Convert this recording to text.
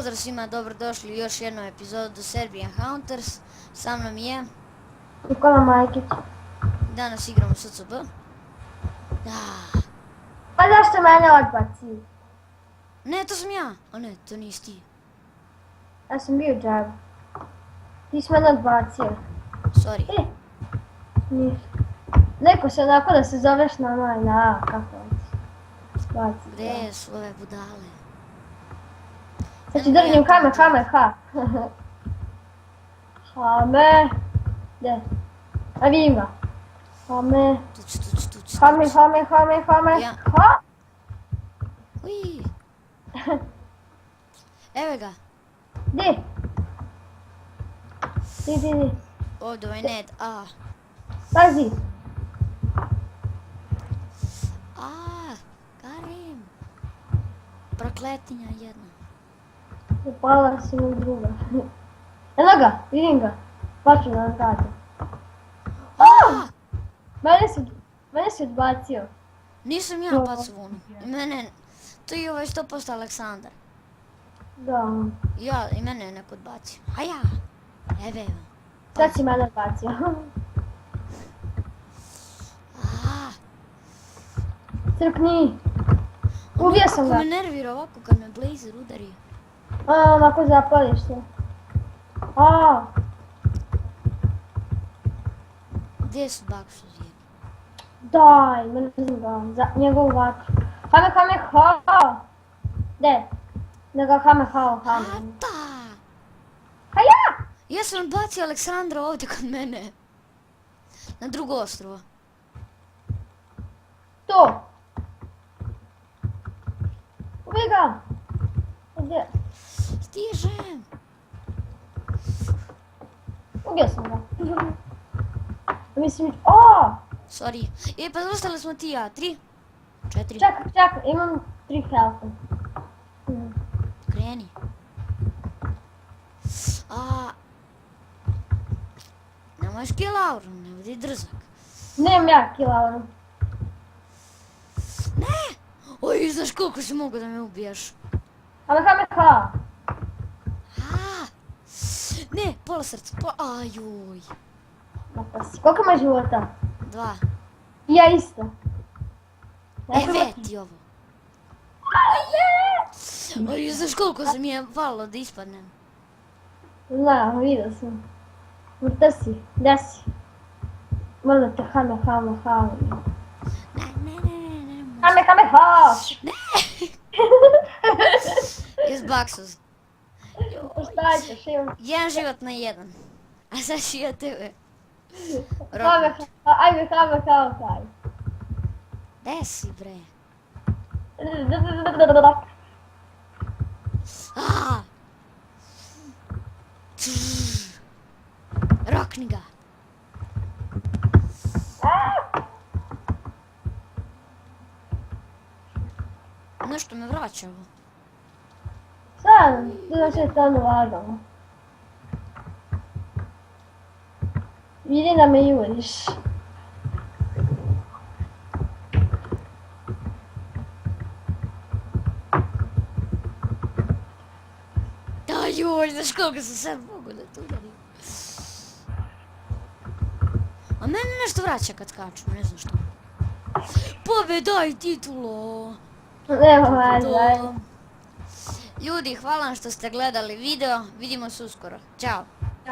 Pozdrav svima, dobrodošli u još jednu epizodu Serbian Hunters. Sa mnom je... Nikola Majkić. Danas igramo SCB. Da. Pa zašto mene odbaci? Ne, to sam ja. A ne, to nisi ti. Ja sam bio u džabu. Ti si mene odbacio. Sorry. Ništa. Neko se onako da se zoveš na onaj, na kako on se Gde su ove budale? Sad ću držim Hame. Hame. Gdje? A vidim ga. Hame. Tuć. Hame. Ja. Ha? Ui. Evo ga. Di? Di. Ovdje ovaj net. A. Pazi. Karim. Prokletinja jedna. Upala si mu druga. Eno ga, vidim ga. Paču na vratu. Mene si odbacio. Nisam ja bacao onu. Mene... To je ovaj 100% Aleksandar. Da. Ja, i mene je neko odbacio. A ja. Ebe. Sad si mene odbacio. Crkni. Ubio sam ga. Kako me nervira ovako kad me Blazer udari. Onako zapališ se. Gdje su baksuzi? Daj, mrzim ga. Za njegovu vatru. Hame, ha! Gdje? Da ga hame. Ata! Ha ja! Ja sam odbacio Aleksandra ovdje kod mene. Na drugo ostrovo. To! Ubij ga! Gdje? Stižem! Ubio sam ga. Mislim, Sorry. Pa ostali smo ti ja. 3? 4? Čekaj, imam 3 health. Kreni. Nemoj kill auru, ne budi drzak. Nemam ja kill auru. Ne! Oj, znaš koliko si mogu da me ubiješ. Hame, ha! Ne, pola srca, ajuj. Koliko ima života? 2. Ja isto. Ti ovo. Oj, znaš koliko se mi je falilo da ispadnem. Znam, vidio sam. Vrta si, gdje si? Možda te hame. Ne. Hame, ha! Ne! Izbaksuz. Šta ćeš, imam. Jedan život na jedan. A sad ću ja tebe. Ajme, hame. Gde si, bre? Rokni ga. Nešto me vraća ovo. Sad, tu se stvarno lagamo. Vidi da me juriš. Joj, znaš koliko sam sad mogu da to udarim. A mene nešto vraća kad skaču, ne znam što. Pobedaj titulo! Nema važno. Ljudi, hvala vam što ste gledali video, vidimo se uskoro. Ćao!